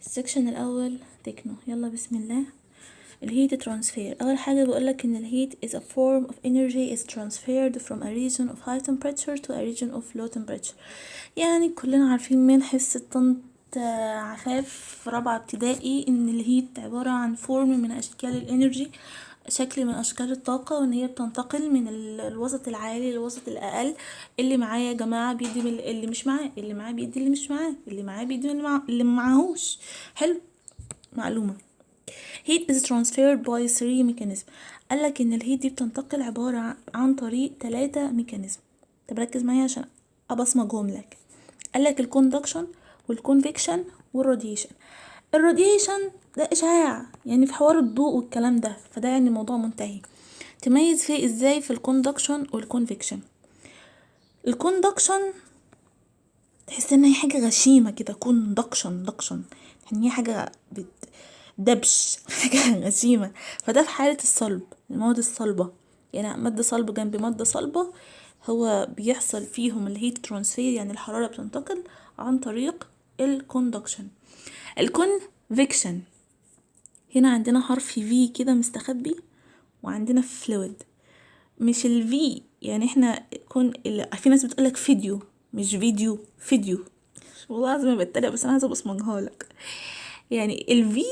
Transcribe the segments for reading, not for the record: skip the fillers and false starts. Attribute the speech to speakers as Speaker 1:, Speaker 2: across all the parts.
Speaker 1: السكشن الاول تكنو. يلا بسم الله. الهيت ترانسفير. اول حاجه بيقولك ان الهيت is a form of energy is transferred from a region of high temperature to a region of low temperature. يعني كلنا عارفين من حصه طنط عفاف في رابعه ابتدائي ان الهيت عباره عن فورم من اشكال الانرجي، شكل من اشكال الطاقه، وان هي بتنتقل من الوسط العالي للوسط الاقل. اللي معاه يا جماعه بيدي من اللي مش معاه، اللي معاه بيدي اللي مش معاه، اللي معاه بيدي اللي معاهوش. حلو. معلومه. heat is transferred by 3 mechanism. قالك ان الهيت دي بتنتقل عبارة عن طريق 3 ميكانيزم. طب ركز معايا عشان ابصمجهم لك. قالك الكوندكشن والكونفكشن والراديشن. الراديشن ده اشعاع، يعني في حوار الضوء والكلام ده، فده يعني الموضوع منتهي. تميز فيه ازاي في الكوندكشن والكونفكشن؟ الكوندكشن تحس ان هي حاجه غشيمه كده، دكشن يعني هي حاجه دبش حاجه غشيمه. فده في حاله الصلب، المواد الصلبه، يعني ماده صلبه جنب ماده صلبه، هو بيحصل فيهم الهيت ترانسفير، يعني الحراره بتنتقل عن طريق الكوندكشن. الكونفكشن هنا عندنا حرف في كده مستخبي، وعندنا فلويد. مش الفي، يعني احنا في ناس بتقولك فيديو، مش فيديو، فيديو. والله لازم بتريق، بس انا عايزه ابصمجها لك. يعني الفي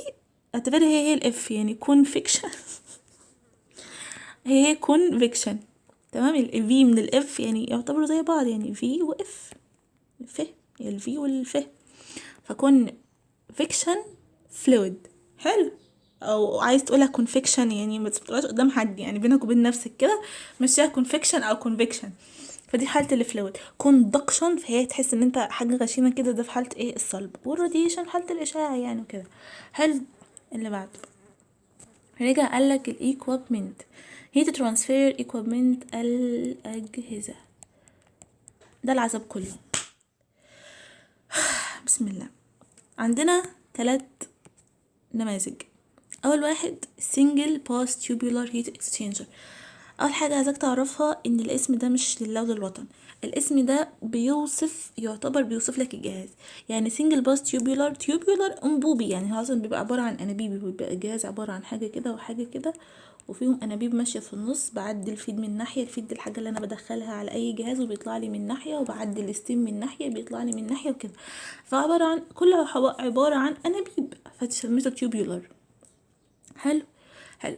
Speaker 1: اعتبرها هي الاف، يعني كونفكشن هي كونفكشن. تمام. الفي من الاف يعني يعتبروا زي بعض، يعني في واف، ف، الفي والف. فكون فيكشن فلويد. حلو. او عايز تقولها كونفكشن، يعني ما تقولهاش قدام حد، يعني بينك وبين نفسك كده مشيها كونفكشن او كونفكشن. فدي حاله الفلويد. كوندكشن فهي تحس ان انت حاجه غشيمه كده، ده في حاله ايه؟ الصلب. والراديشن في حاله الاشعاع يعني وكده. حلو. اللي بعده رجع قالك الايكويبمنت. هيت ترانسفير ايكويبمنت، الاجهزه. ده العذاب كله. بسم الله. عندنا 3 نماذج. اول واحد single pass tubular heat exchanger. اول حاجه عايزاك تعرفها ان الاسم ده مش لله وللوطن. الاسم ده يعتبر بيوصف لك الجهاز. يعني single pass tubular انبوبي، يعني هو اصلا بيبقى عباره عن انابيب، بيبقى الجهاز عباره عن حاجه كده وحاجه كده، وفيهم انابيب ماشيه في النص. بعدي الفيد من ناحيه، الفيد دي الحاجه اللي انا بدخلها على اي جهاز وبيطلع لي من ناحيه، وبعدي الستيم من ناحيه بيطلع لي من ناحيه وكده. فعباره عن كلها عباره عن انابيب، فسميته tubular. حلو.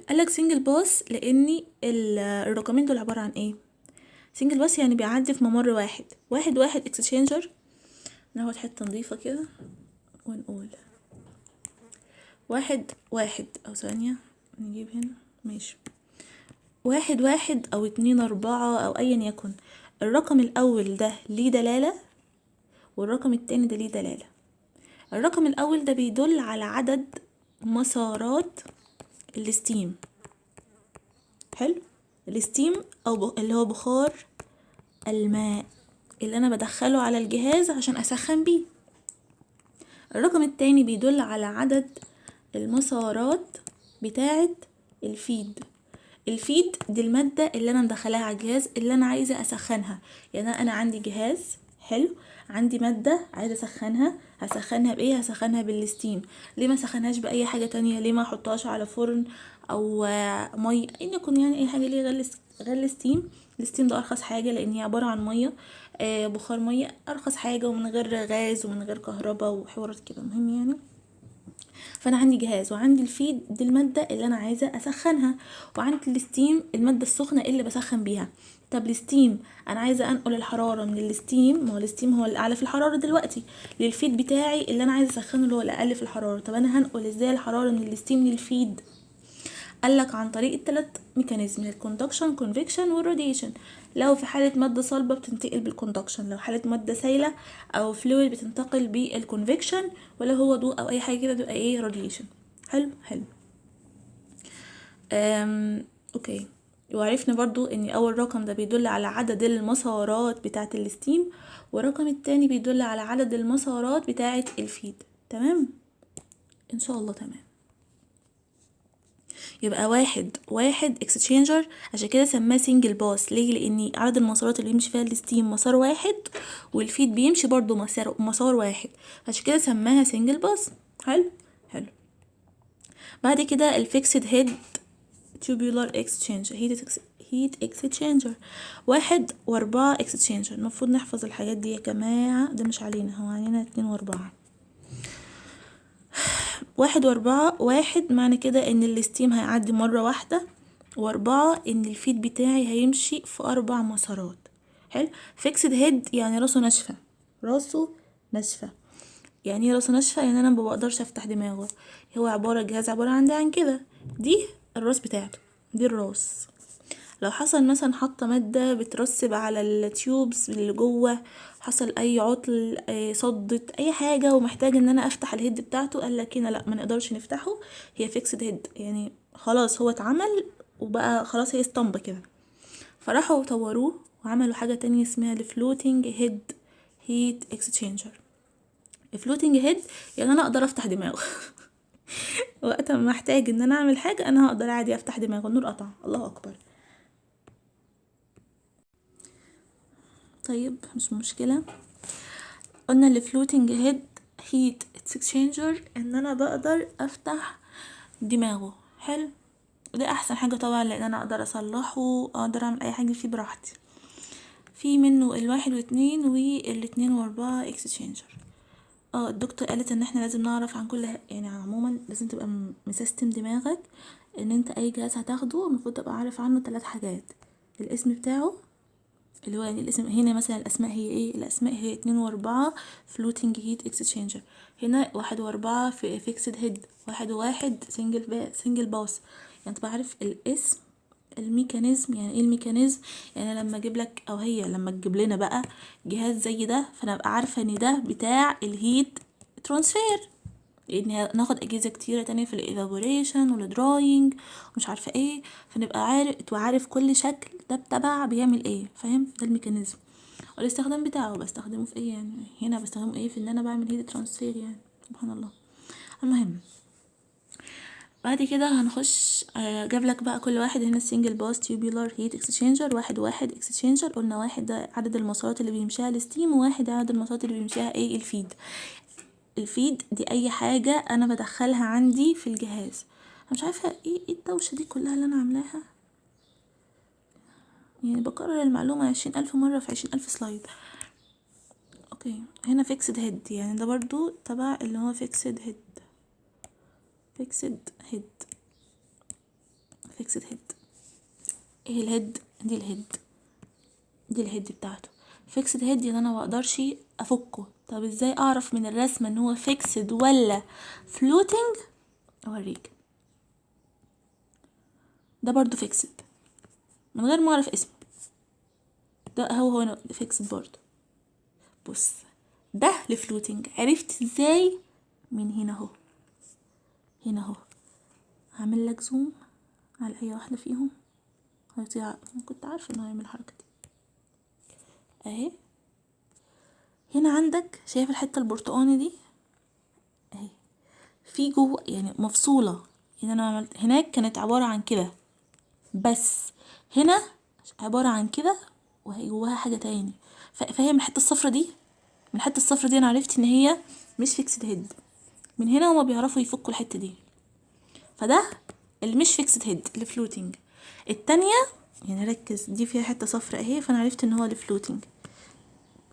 Speaker 1: قالك سنجل باس لاني الرقمين دول عبارة عن ايه؟ سنجل باس يعني بيعدي في ممر واحد اكسشينجر. ناخد حتة نظيفة كده ونقول واحد او ثانية نجيب هنا. ماشي. واحد او 2 4 او ايا يكن. الرقم الاول ده ليه دلالة، والرقم التاني ده ليه دلالة. الرقم الاول ده بيدل على عدد مسارات الستيم. حلو. الستيم او اللي هو بخار الماء اللي انا بدخله على الجهاز عشان اسخن بيه. الرقم التاني بيدل على عدد المسارات بتاعة الفيد. الفيد دي المادة اللي انا مدخلاها على الجهاز اللي انا عايزة اسخنها. يعني انا عندي جهاز حلو، عندي مادة عايزة اسخنها. هسخنها بايه؟ هسخنها بالستيم. ليه ما سخنهاش باي حاجة تانية؟ ليه ما احطهاش على فرن او مي، ان يكون يعني اي حاجة ليه غير الستيم. الستيم ده ارخص حاجة لان هي عبارة عن مية، بخار مية، ارخص حاجة، ومن غير غاز ومن غير كهرباء وحوارات كده. مهم يعني. فانا عندي جهاز وعندي الفيد دي الماده اللي انا عايزه اسخنها، وعندي الستيم الماده السخنه اللي بسخن بيها. طب الستيم انا عايزه انقل الحراره من الستيم، ما هو الستيم هو الاعلى في الحراره دلوقتي، للفيد بتاعي اللي انا عايزه اسخنه اللي هو الاقل في الحراره. طب انا هنقل ازاي الحراره من الستيم للفيد؟ قالك عن طريق ال3 ميكانيزم: الكوندكشن، كونفكشن، والراديشن. لو في حالة مادة صلبة بتنتقل بالكوندكشن، لو حالة مادة سايلة او فلويد بتنتقل بالكونفكشن، ولا هو ضوء او اي حاجة كده تبقى ايه؟ راديشن. حلو. اوكي. وعرفنا برضو ان اول رقم ده بيدل على عدد المسارات بتاعة الستيم، والرقم التاني بيدل على عدد المسارات بتاعة الفيد. تمام ان شاء الله. تمام. يبقى واحد اكسشينجر، عشان كده سماه سنجل باس. ليه؟ لان عدد المسارات اللي يمشي فيها الستيم مسار واحد، والفيد بيمشي برضو مسار واحد، عشان كده سماها سنجل باس. حلو. حلو. بعد كده الفيكسد هيد tubular exchange heat exchanger 1 و4 exchanger. المفروض نحفظ الحاجات دي يا جماعة، ده مش علينا، هو علينا 2 و4. 1 و4. 1 معنى كده ان الستيم هيعدي مرة واحدة، و4 ان الفيد بتاعي هيمشي في 4 مسارات. حلو. فيكسد هيد يعني راسه ناشفة. راسه ناشفة يعني ايه راسه ناشفة؟ يعني انا مبقدرش افتح دماغه. هو جهاز عبارة عن كده. دي الراس بتاعته، دي الراس. لو حصل مثلا حاطه ماده بترسب على التيوبس اللي جوه، حصل اي عطل، صدت اي حاجه ومحتاج ان انا افتح الهيد بتاعته، قال لك هنا لا ما نقدرش نفتحه، هي فيكسد هيد يعني خلاص هو اتعمل وبقى خلاص هي اسطمبه كده. فراحوا طوروه وعملوا حاجه تانية اسمها الفلوتنج هيد هيت اكسشينجر. الفلوتنج هيد يعني انا اقدر افتح دماغه وقت ما محتاج ان انا اعمل حاجه انا هقدر عادي افتح دماغه. النور قطع، الله اكبر. طيب مش مشكلة. قلنا الفلوتنج هيد هيت اكسشينجر ان انا بقدر افتح دماغه. حلو. وده احسن حاجة طبعا لان انا اقدر اصلحه، اقدر اعمل اي حاجة فيه براحتي. في منه 1 و2 وال2 و4 اكسشينجر. الدكتور قالت ان احنا لازم نعرف عن كل يعني عموما لازم تبقى مسيستم دماغك ان انت اي جهاز هتاخده المفروض تبقى عارف عنه 3 حاجات: الاسم بتاعه اللي هو يعني الاسم هنا مثلا الاسماء هي ايه؟ الاسماء هي 2 و4 فلوتنج هيت اكسشينجر. هنا 1 و4 في فيكسد هيد. 1 و1 سنجل باوس. يعني تبقى عارف الاسم، الميكانيزم. يعني ايه الميكانيزم؟ يعني لما اجيب لك او هي لما تجيب لنا بقى جهاز زي ده فانا ابقى عارفه ان ده بتاع الهيت ترانسفير، لان ناخد اجهزه كتيره تانية في الايفابوريشن والدراينج ومش عارفه ايه، فنبقى عارف كل شكل ده تبع بيعمل ايه. فاهم؟ ده الميكانيزم. والاستخدام بتاعه بستخدمه في ايه؟ يعني هنا بستخدمه ايه؟ في ان انا بعمل هيت ترانسفير يعني. سبحان الله. المهم بعد كده هنخش جاب لك بقى كل واحد هنا السنجل باس تيوبولار هيت اكسشينجر. 1 اكسشينجر. قلنا 1 ده عدد المسارات اللي بيمشيها الستيم، و1 عدد المسارات اللي بيمشيها ايه؟ الفيد. الفيد دي اي حاجة انا بدخلها عندي في الجهاز. انا مش عارفة ايه الدوشة دي كلها اللي انا عاملاها، يعني بكرر المعلومة 20,000 مرة في 20,000 سلايد. اوكي. هنا فيكسد هيد يعني ده برضو تبع اللي هو فيكسد هيد. فيكسد هيد. فيكسد هيد. ايه الهيد؟ دي الهيد. دي الهيد بتاعته. فيكسد هيد يعني انا مقدرش افكه. طب ازاي اعرف من الرسمة ان هو فيكسد ولا فلوتنج؟ اوريك. ده برضو فيكسد من غير ما اعرف اسمه. ده هو فيكسد برضو. بص ده الفلوتنج عرفت ازاي؟ من هنا اهو. هنا اهو هعمل لك زوم على اي واحده فيهم هيطيع. كنت عارفه انه هيعمل الحركه دي اهي. هنا عندك شايف الحته البرتقاني دي اهي، في جوه يعني مفصوله. يعني انا عملت هناك كانت عباره عن كده بس، هنا عباره عن كده وهي جواها حاجه تاني. فهي من الحته الصفرة دي، من الحته الصفرة دي انا عرفت ان هي مش فيكسد هيد. من هنا هما بيعرفوا يفكوا الحته دي. فده اللي مش فيكسد هيد، الفلوتنج. التانية يعني ركز دي فيها حته صفرا اهي، فانا عرفت ان هو الفلوتنج.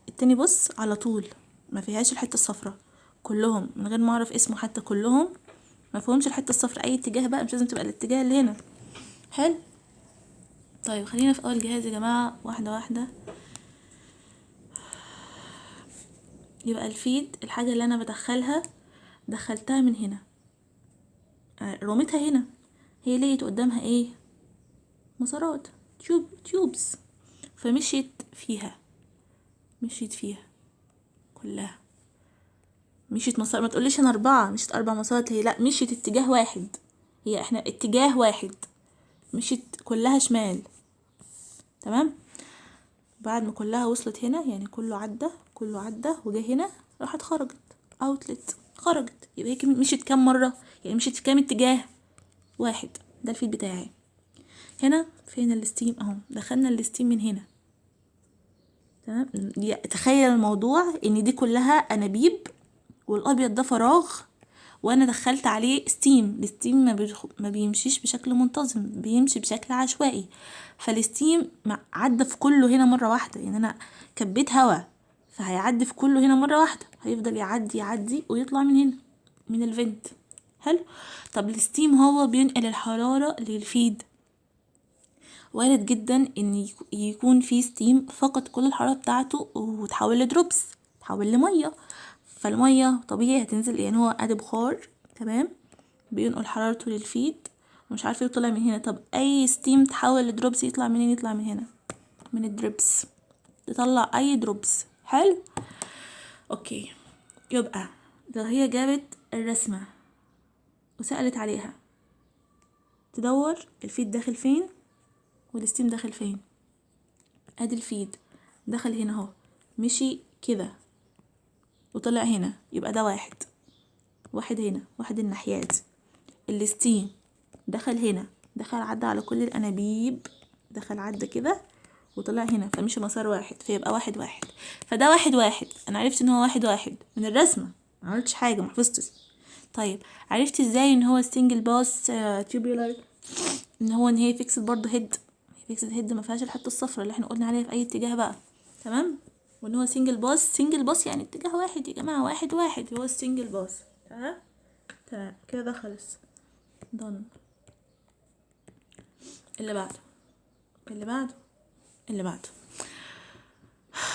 Speaker 1: التاني بص على طول ما فيهاش الحته الصفرا، كلهم من غير ما اعرف اسمه حتى كلهم ما فيهمش الحته الصفرا. اي اتجاه بقى مش لازم تبقى الاتجاه اللي هنا. حلو. طيب خلينا في اول جهاز يا جماعه واحده واحده. يبقى الفيد الحاجه اللي انا بدخلها دخلتها من هنا، رميتها هنا، هي لقيت قدامها ايه؟ مسارات، تيوبس، فمشيت فيها. مشيت فيها كلها. مشيت مسار، ما تقوليش انا 4 مشيت 4 مسارات، هي لا مشيت اتجاه واحد. هي احنا اتجاه واحد مشيت كلها شمال. تمام. بعد ما كلها وصلت هنا يعني كله عدى وجا هنا راحت خرجت اوتلت، خرجت. يبقى هي مشيت كام مرة؟ يعني مشيت في كام اتجاه؟ واحد. ده الفيد بتاعي. هنا فين الستيم؟ اهو دخلنا الستيم من هنا. تمام. تخيل الموضوع ان دي كلها انابيب والابيض ده فراغ وانا دخلت عليه ستيم. الستيم ما بيمشيش بشكل منتظم، بيمشي بشكل عشوائي. فالستيم عدى في كله هنا مرة واحدة، يعني انا كبيت هوا فهيعدي في كله هنا مرة واحدة، هيفضل يعدي ويطلع من هنا من الفنت. حلو. طب الستيم هو بينقل الحرارة للفيد. وارد جدا ان يكون في ستيم فقد كل الحرارة بتاعته وتحول لدروبس، تحول لمية. فالمية طبيعي هتنزل، يعني هو ادي بخار تمام بينقل حرارته للفيد ومش عارف يطلع من هنا. طب اي ستيم تحول لدروبس يطلع منين؟ يطلع من هنا من الدروبس، تطلع اي دروبس. حلو. اوكي، يبقى لو هي جابت الرسمة وسألت عليها، تدور الفيد داخل فين والستيم داخل فين. ادي الفيد دخل هنا اهو، مشي كده وطلع هنا، يبقى ده واحد هنا، واحد الناحيات. الستيم دخل هنا، دخل عدى على كل الانابيب، دخل عدى كده وطلع هنا، فمشي مسار واحد، فيبقى واحد. فده واحد. انا عرفت ان هو واحد من الرسمة، ما عملتش حاجة، ما حفظتش. طيب عرفت ازاي ان هو سنجل باس تيوبولار؟ ان هي فيكسد برضه هيد. فيكسد هيد ما فيهاش الحته الصفراء اللي احنا قلنا عليها في اي اتجاه بقى. تمام. وان هو سنجل باس يعني اتجاه واحد يا جماعه، واحد هو السنجل باس. تمام كده ده خلص. دون. اللي بعده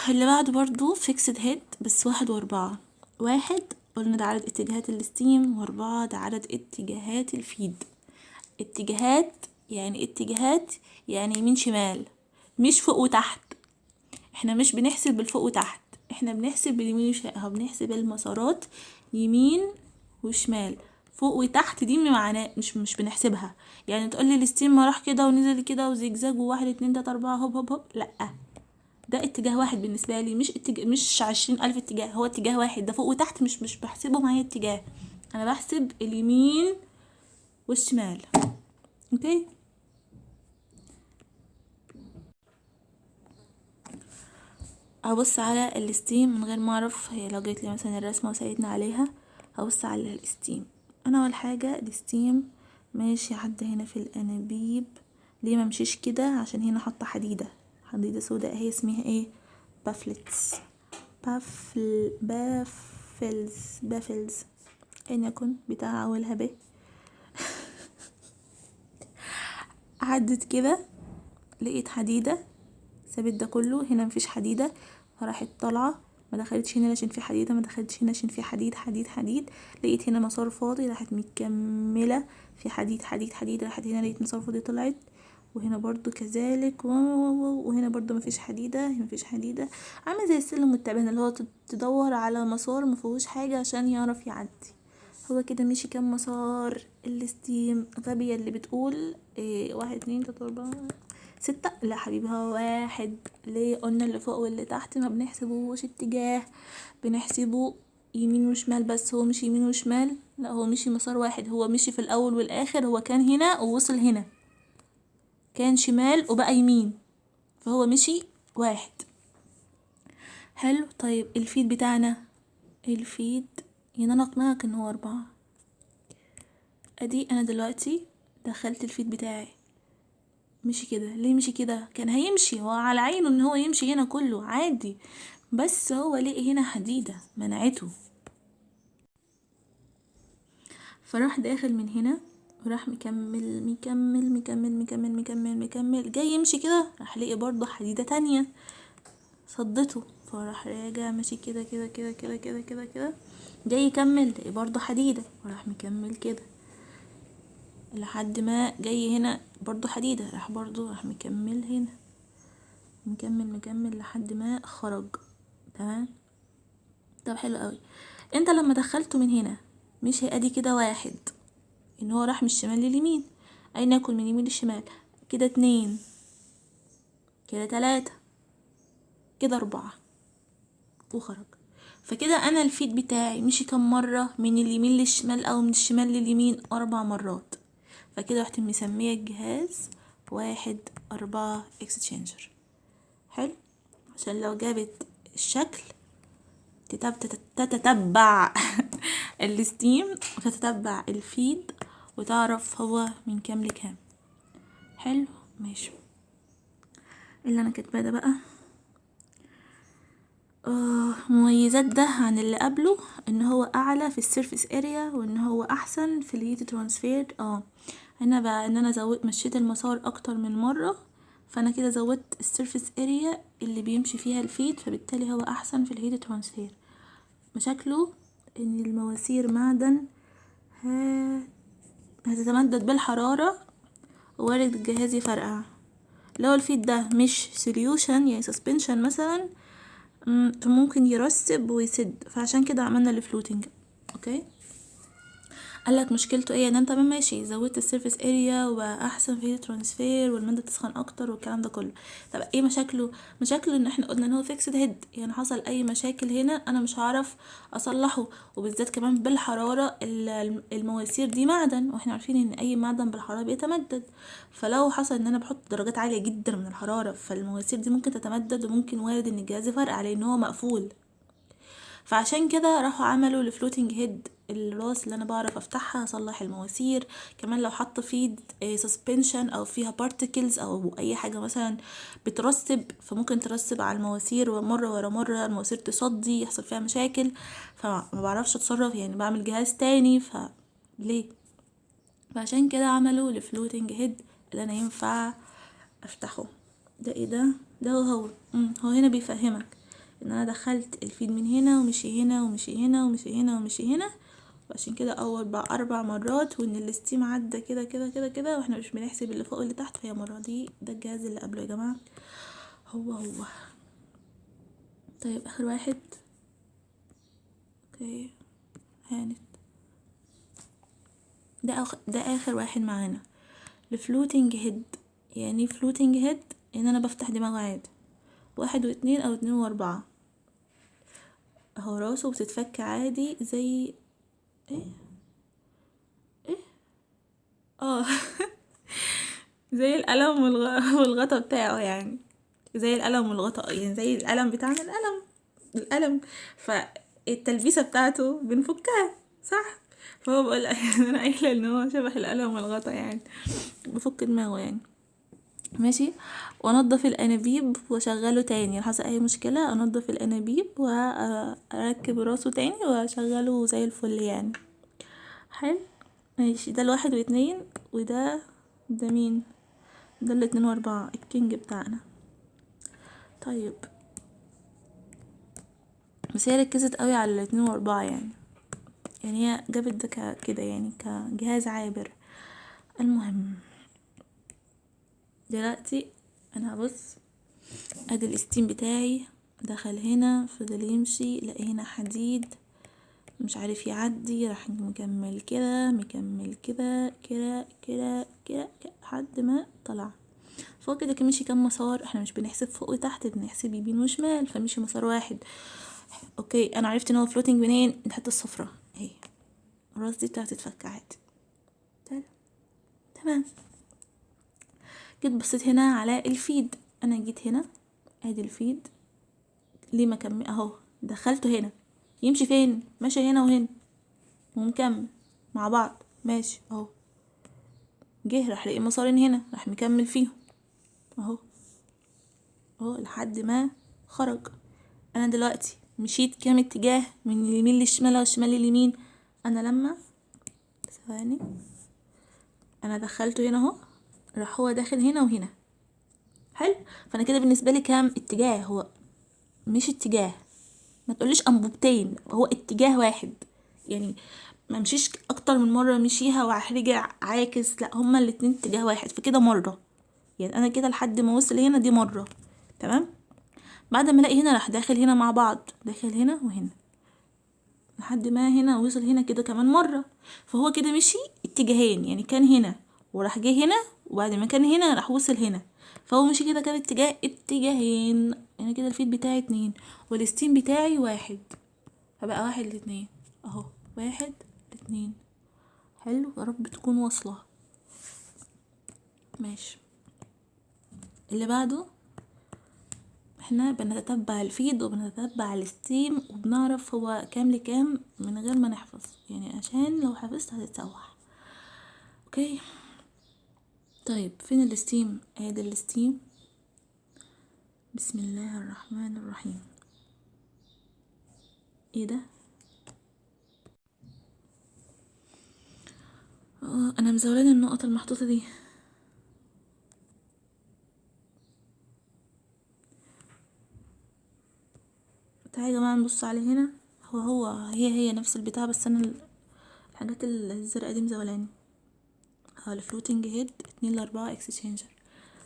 Speaker 1: اللي بعده برضو فيكسد هيد بس 1 و4. 1 قلنا ده عدد اتجاهات الستيم، و4 ده عدد اتجاهات الفيد. اتجاهات يعني يمين شمال، مش فوق وتحت. احنا مش بنحسب بالفوق وتحت، احنا بنحسب باليمين وشمال. بنحسب المسارات يمين وشمال. فوق وتحت دي معناه مش بنحسبها. يعني تقولي الستيم ما راح كده ونزل كده وزيجزاج وواحد اتنين تلاتة اربعة هوب، لا، ده اتجاه واحد بالنسبة لي، مش 20,000 اتجاه، هو اتجاه واحد. ده فوق وتحت مش بحسبه معايا اتجاه، انا بحسب اليمين والشمال. اوكي. هبص على الستيم من غير ما اعرف، هي لو جت لي مثلا الرسمه وساعدنا عليها، هبص على الستيم. انا اول حاجه الستيم ماشي عدى هنا في الانابيب. ليه ما مشيش كده؟ عشان هنا حاطه حديده سوداء اهي، اسمها ايه؟ بافلتس. بافلز ان يكن بتاع اولها ب. عدت كده لقيت حديده سابت ده كله، هنا مفيش حديدة فراحت طالعة، ما دخلتش هنا عشان في حديدة، ما دخلتش هنا عشان في حديد. لقيت هنا مسار فاضي، راحت مكملة في حديد، راحت هنا لقيت مسار فاضي طلعت، وهنا برضو كذلك، وهنا برضو مفيش حديدة. عامل زي السلم والتعبان اللي هو تدور على مسار مفيهوش حاجة عشان يعرف يعدي. هو كده مشي كام مسار الستيم؟ غبية اللي بتقول إيه 1 2 3 4 6. لا حبيبي، هو 1. ليه؟ قلنا اللي فوق واللي تحت ما بنحسبوش اتجاه، بنحسبه يمين وشمال بس. هو مش يمين وشمال، لا، هو مشي مسار واحد. هو مشي في الاول والاخر، هو كان هنا ووصل هنا، كان شمال وبقى يمين، فهو مشي 1. حلو. طيب الفيد بتاعنا، يعني انا اقنعك ان هو 4. ادي انا دلوقتي دخلت الفيد بتاعي، مشي كده. ليه مشي كده؟ كان هيمشي، هو على عينه ان هو يمشي هنا كله عادي، بس هو لقي هنا حديدة منعته، فراح داخل من هنا وراح مكمل جاي يمشي كده، راح لقي برضه حديدة تانية صدته، فراح راجع ماشي كده جاي يكمل، لقي برضه حديدة، وراح مكمل كده لحد ما جاي هنا برضو حديدة، راح مكمل هنا، مكمل لحد ما خرج. تمام. طب حلو قوي. انت لما دخلته من هنا مش ادي كده 1 ان هو راح من الشمال لليمين، اين يكون من يمين للشمال، كده 2، كده 3، كده 4 وخرج. فكده انا الفيد بتاعي مشي كم مرة من اليمين للشمال او من الشمال لليمين؟ 4 مرات. فكده رحت مسمية الجهاز 1 4 اكستشينجر. حلو. عشان لو جابت الشكل تتتبع الستيم وتتتبع الفيد وتعرف هو من كام لكام. حلو ماشي. اللي انا كاتباه ده بقى مميزات ده عن اللي قبله ان هو اعلى في السيرفيس اريا وان هو احسن في الهيت ترانسفير. هنا بقى ان انا مشيت المسار اكتر من مرة، فانا كده زودت السيرفيس اريا اللي بيمشي فيها الفيد، فبالتالي هو احسن في الهيت ترانسفير. مشاكله ان المواسير معدن هتتمدد بالحرارة ووارد الجهاز يفرقع. لو الفيد ده مش سوليوشن يعني سسبنشن مثلا ممكن يرسب ويسد، فعشان كده عملنا الفلوتنج. اوكي، قالك مشكلته ايه؟ ان انت ماشي زودت السيرفيس اريا وبقى احسن في ترانسفير والماده تسخن اكتر والكلام ده كله. طب ايه مشاكله؟ مشاكله ان احنا قلنا ان هو فيكسد هيد، يعني حصل اي مشاكل هنا انا مش هعرف اصلحه، وبالذات كمان بالحراره. المواسير دي معدن، واحنا عارفين ان اي معدن بالحراره بيتمدد، فلو حصل ان انا بحط درجات عاليه جدا من الحراره فالمواسير دي ممكن تتمدد، وممكن وارد ان الجهاز يفرقع لان هو مقفول. فعشان كده راحوا عملوا الفلوتنج هيد، الراس اللي انا بعرف افتحها اصلح المواسير. كمان لو حط فيد سسبنشن او فيها بارتكلز او اي حاجه مثلا بترسب، فممكن ترسب على المواسير ومره ورا مره المواسير تصدي يحصل فيها مشاكل، فما بعرفش اتصرف، يعني بعمل جهاز تاني ليه. فعشان كده عملوا الفلوتنج هيد اللي انا ينفع افتحه. ده ايه ده؟ ده هو هنا بيفهمك ان انا دخلت الفيد من هنا ومشي هنا ومشي هنا ومشي هنا ومشي هنا، وعشان كده اول بقى 4 مرات، وان الستيم عدى كده كده كده كده، واحنا مش بنحسب اللي فوق واللي تحت، فهي مرة دي. ده الجهاز اللي قبله يا جماعة، هو. طيب اخر واحد. اوكي هانت. ده اخر واحد معانا، الفلوتنج هيد. يعني فلوتنج هيد ان انا بفتح دماغه عادي، 1 و2 او 2 و4 اهو، راسه بتتفك عادي زي ايه اه زي القلم والغطا بتاعه، يعني زي القلم والغطا، يعني زي القلم بتاعنا، القلم فالتلبيسة بتاعته بنفكها صح. فهو بقول انا قايله ان هو شبه القلم والغطا، يعني بفك دماغه يعني. ماشي. وانضف الانابيب واشغله تاني، لو حصل اي مشكله انضف الانابيب واركب راسه تاني واشغله زي الفل يعني. حلو ماشي. ده 1 و2، وده مين؟ ده 2 و4 الكينج بتاعنا. طيب بس هي ركزت قوي على 2 و4 يعني هي جابت ده كده يعني كجهاز عابر. المهم دلوقتي انا هبص، ادي الستيم بتاعي دخل هنا، فضل يمشي، لقى هنا حديد مش عارف يعدي، راح مكمل كده مكمل كده كده كده كده لحد ما طلع فوق كده. مشي كام مسار؟ احنا مش بنحسب فوق وتحت، بنحسب يمين وشمال، فمشي مسار واحد. اوكي انا عرفت ان هو فلوتنج منين؟ الحته الصفراء اهي، الراس دي بتاعت تتفك عادي. تمام. جيت بصيت هنا على الفيد، انا جيت هنا ادي الفيد، ليه ما كمل اهو، دخلته هنا، يمشي فين؟ ماشي هنا وهنا ومكمل مع بعض ماشي اهو. جه راح لقي مسارين هنا، راح مكمل فيهم اهو لحد ما خرج. انا دلوقتي مشيت كام اتجاه؟ من اليمين للشمال والشمال لليمين. انا لما ثواني انا دخلته هنا اهو، راح هو داخل هنا وهنا. حلو. فانا كده بالنسبه لي كام اتجاه؟ هو مش اتجاه، ما تقوليش انبوبتين، هو اتجاه واحد يعني، ما مشيش اكتر من مره مشيها وهرجع عاكس، لا هما الاتنين اتجاه واحد، فكده مره يعني انا كده لحد ما وصل هنا دي مره. تمام. بعد ما الاقي هنا راح داخل هنا مع بعض، داخل هنا وهنا لحد ما هنا وصل هنا كده كمان مره. فهو كده مشي اتجاهين، يعني كان هنا وراح جه هنا، وبعد ما كان هنا راح وصل هنا، فهو مشي كده كان اتجاهين. يعني كده الفيد بتاعي 2 والستيم بتاعي 1، فبقى 1 ل2 اهو، 1 ل2. حلو، يا رب تكون واصلة. ماشي. اللي بعده احنا بنتتبع الفيد وبنتتبع الستيم وبنعرف هو كام لكام من غير ما نحفظ، يعني عشان لو حفظت هتتسوح. اوكي طيب فين الستيم؟ ادي الستيم. بسم الله الرحمن الرحيم. ايه ده؟ انا مزولاني النقط المحطوطه دي. تعالى يا جماعه نبص عليه هنا. هي نفس البتاع، بس انا الحاجات الزرقاء دي مزولاني. الفلوتنج هيد 2 ل4 اكسشينجر.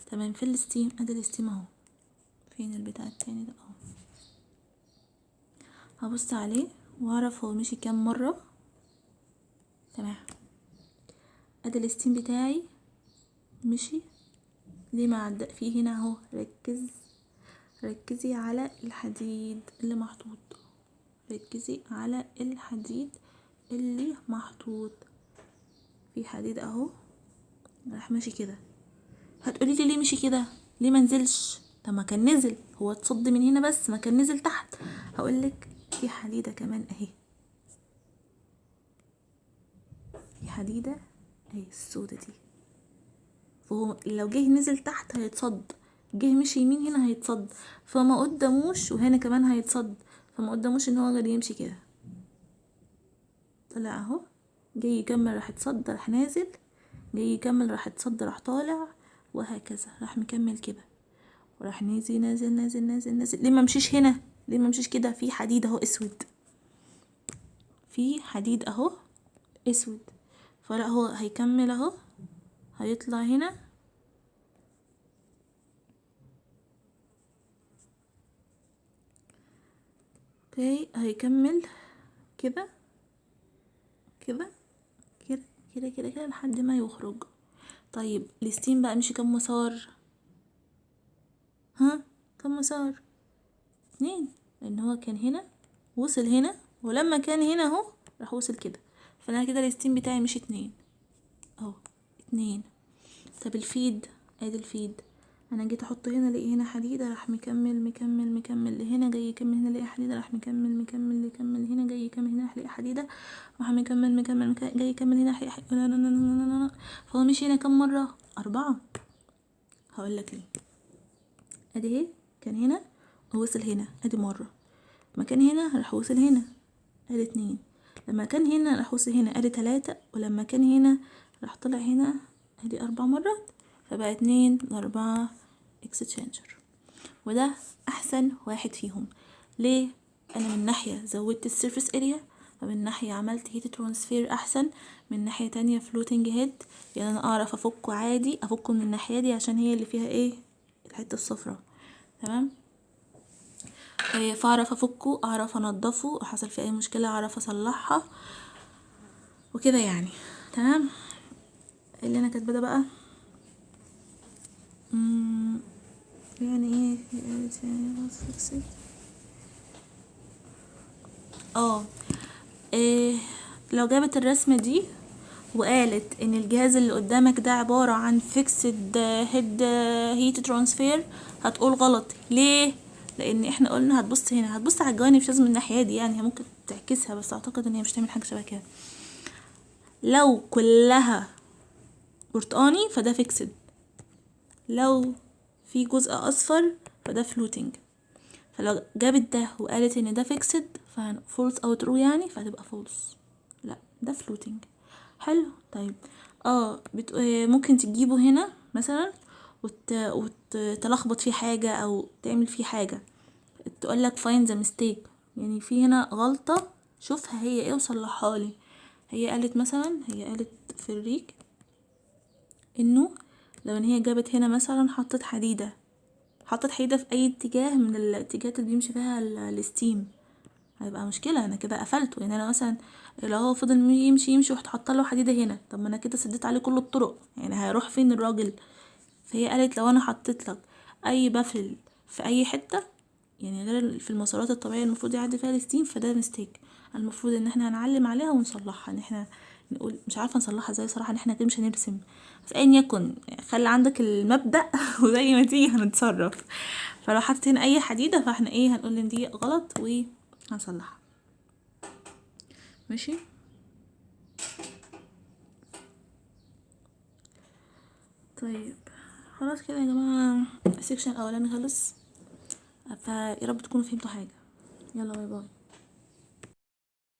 Speaker 1: تمام. في الستيم ادي الستيم اهو. فين البتاع التاني ده؟ اهو. هبص عليه واعرف هو مشي كام مره. تمام. ادي الستيم بتاعي مشي ليه ما عدى فيه هنا اهو. ركزي على الحديد اللي محطوط. ركزي على الحديد اللي محطوط. في حديد اهو راح ماشي كده. هتقولي لي ليه مشي كده؟ ليه ما نزلش؟ طب ما كان نزل، هو اتصد من هنا بس ما كان نزل تحت. هقولك في حديدة كمان اهي. في حديدة اهي السودة دي. فهو لو جه نزل تحت هيتصد، جه مشي يمين هنا هيتصد، فما قداموش، وهنا كمان هيتصد، فما قداموش ان هو غير يمشي كده. طلع اهو، جاي يكمل راح اتصد راح نازل، جاي يكمل راح اتصد راح طالع، وهكذا راح مكمل كده، وراح نازل نازل نازل نازل نازل. ليه ما مشيش هنا؟ ليه ما مشيش كده؟ في حديد اهو اسود، في حديد اهو اسود، فلا هو هيكمل اهو، هيطلع هنا اوكي، هيكمل كده كده كده كده كده كده لحد ما يخرج. طيب الستيم بقى مشي كام مسار؟ كام مسار؟ 2، لان هو كان هنا وصل هنا، ولما كان هنا اهو راح وصل كده، فانا كده الستيم بتاعي مشي 2 اهو 2. طب الفيد، ادي الفيد، انا جيت احط هنا الاقي هنا حديده راح مكمل لهنا، جاي يكمل هنا الاقي حديده راح مكمل هنا، جاي يكمل هنا الاقي حديده راح مكمل جاي يكمل هنا الاقي لا لا لا لا لا لا. فهو مشي هنا كام مره؟ 4. هقول لك ليه. ادي اهي كان هنا ووصل هنا ادي مره، ما كان هنا راح وصل هنا ادي 2، لما كان هنا راح وصل هنا ادي 3، ولما كان هنا راح طلع هنا ادي 4 مرات، فبقى 2 ل4 اكستشينجر. وده احسن واحد فيهم. ليه؟ انا من ناحية زودت السيرفيس اريا، ومن ناحية عملت هيت ترانسفير احسن، من ناحية تانية فلوتنج هيد، يعني انا اعرف افكه عادي، افكه من الناحية دي عشان هي اللي فيها ايه؟ الحتة الصفراء. تمام. فاعرف افكه، اعرف انضفه، حصل فيه اي مشكلة اعرف اصلحها وكده يعني. تمام. اللي انا كاتبه ده بقى يعني ايه؟ إيه لو جابت الرسمة دي وقالت ان الجهاز اللي قدامك ده عبارة عن فيكسد هيد هيت ترانسفير، هتقول غلط. ليه؟ لان احنا قلنا هتبص هنا، هتبص على الجوانب، مش لازم الناحية دي، يعني هي ممكن تعكسها، بس اعتقد ان هي مش تعمل حاجة شبه كده. لو كلها برتقاني فده فيكسد، لو في جزء اصفر فده فلوتنج. فلو جابت ده وقالت ان ده فيكسد فولس او ترو يعني، فهتبقى فولس. لا ده فلوتنج. حلو. طيب ممكن تجيبه هنا مثلا وتلخبط فيه حاجة او تعمل فيه حاجة، تقولك find the mistake، يعني في هنا غلطة شوفها هي ايه وصلحها لي. هي قالت مثلا، هي قالت في الريك انه لو ان هي جابت هنا مثلا حطت حديدة في اي اتجاه من الاتجاهات اللي بيمشي فيها الستيم، هيبقى مشكلة. انا كده قفلته. يعني انا مثلا لو هو فضل يمشي ورحت حاطه له حديدة هنا، طب ما انا كده سديت عليه كل الطرق، يعني هيروح فين الراجل؟ فهي قالت لو انا حطيت لك اي بافل في اي حتة، يعني غير في المسارات الطبيعية المفروض يعدي فيها الستيم، فده مستيك. المفروض ان احنا هنعلم عليها ونصلحها، ان احنا نقول مش عارفه نصلحها ازاي صراحه، ان احنا كده مش هنرسم، بس ايا يكن خلي عندك المبدأ وزي ما تيجي هنتصرف. فلو حطيت هنا اي حديده فاحنا ايه هنقول ان دي غلط وهنصلحها. ماشي. طيب خلاص كده يا جماعه السكشن الاولاني خلص، فيا رب تكونوا فهمتوا حاجه. يلا باي باي.